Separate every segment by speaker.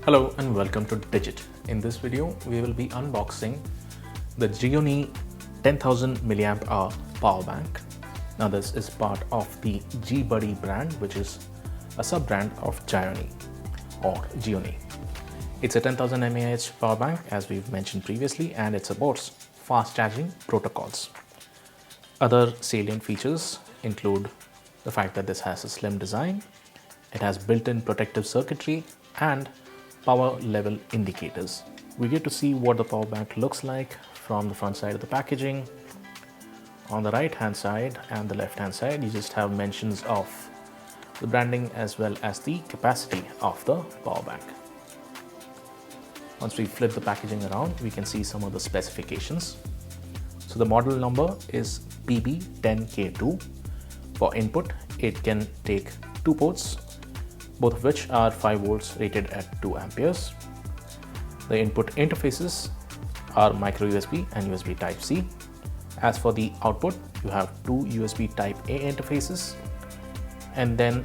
Speaker 1: Hello and welcome to Digit. In this video, we will be unboxing the Gionee 10,000 mAh power bank. Now this is part of the G-Buddy brand, which is a sub-brand of Gionee or Gionee. It's a 10,000 mAh power bank as we've mentioned previously, and it supports fast charging protocols. Other salient features include the fact that this has a slim design, it has built-in protective circuitry and power level indicators. We get to see what the power bank looks like from the front side of the packaging. On the right hand side and the left hand side, you just have mentions of the branding as well as the capacity of the power bank. Once we flip the packaging around, we can see some of the specifications. So the model number is PB10K2. For input, it can take 2 ports, both of which are 5 volts rated at 2 amperes. The input interfaces are micro USB and USB Type-C. As for the output, you have 2 USB Type-A interfaces, and then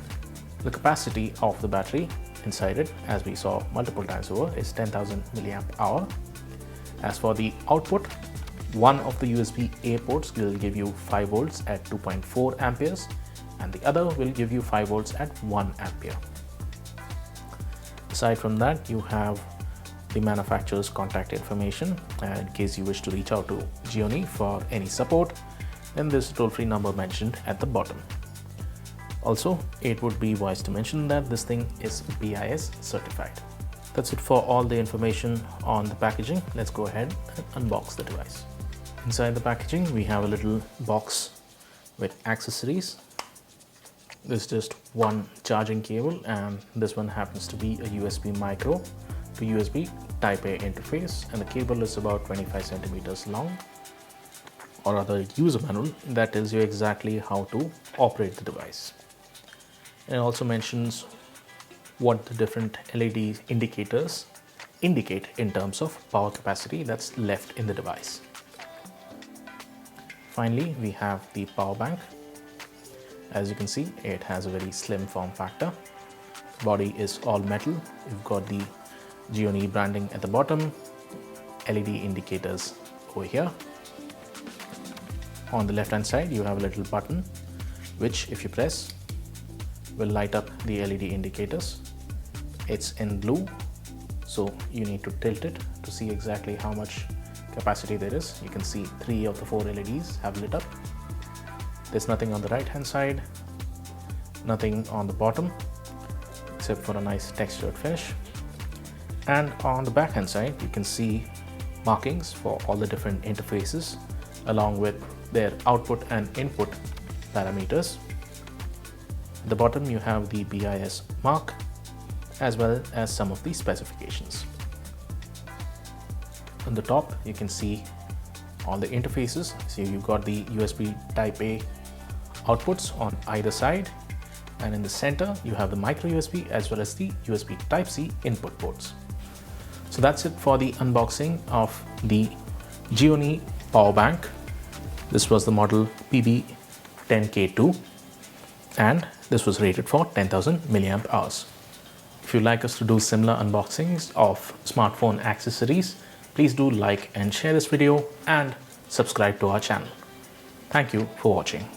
Speaker 1: the capacity of the battery inside it, as we saw multiple times over, is 10,000 mAh. As for the output, one of the USB-A ports will give you 5 volts at 2.4 amperes and the other will give you 5 volts at 1 ampere. Aside from that, you have the manufacturer's contact information, and in case you wish to reach out to Gionee for any support, then there's a toll-free number mentioned at the bottom. Also, it would be wise to mention that this thing is BIS certified. That's it for all the information on the packaging. Let's go ahead and unbox the device. Inside the packaging, we have a little box with accessories. There's just one charging cable, and this one happens to be a USB micro to USB Type-A interface, and the cable is about 25 centimeters long, or rather user manual that tells you exactly how to operate the device. And it also mentions what the different LED indicators indicate in terms of power capacity that's left in the device. Finally, we have the power bank. As you can see, it has a very slim form factor. The body is all metal. You've got the Gionee branding at the bottom, LED indicators over here. On the left hand side, you have a little button which, if you press, will light up the LED indicators. It's in blue, so you need to tilt it to see exactly how much capacity there is. You can see 3 of the 4 LEDs have lit up. There's nothing on the right hand side, nothing on the bottom except for a nice textured finish. And on the back hand side, you can see markings for all the different interfaces along with their output and input parameters. At the bottom, you have the BIS mark as well as some of the specifications. On the top, you can see all the interfaces. So you've got the USB Type-A outputs on either side, and in the center you have the micro USB as well as the USB Type-C input ports. So that's it for the unboxing of the Gionee power bank. This was the model PB10K2 and this was rated for 10,000 mAh. If you'd like us to do similar unboxings of smartphone accessories, please do like and share this video and subscribe to our channel. Thank you for watching.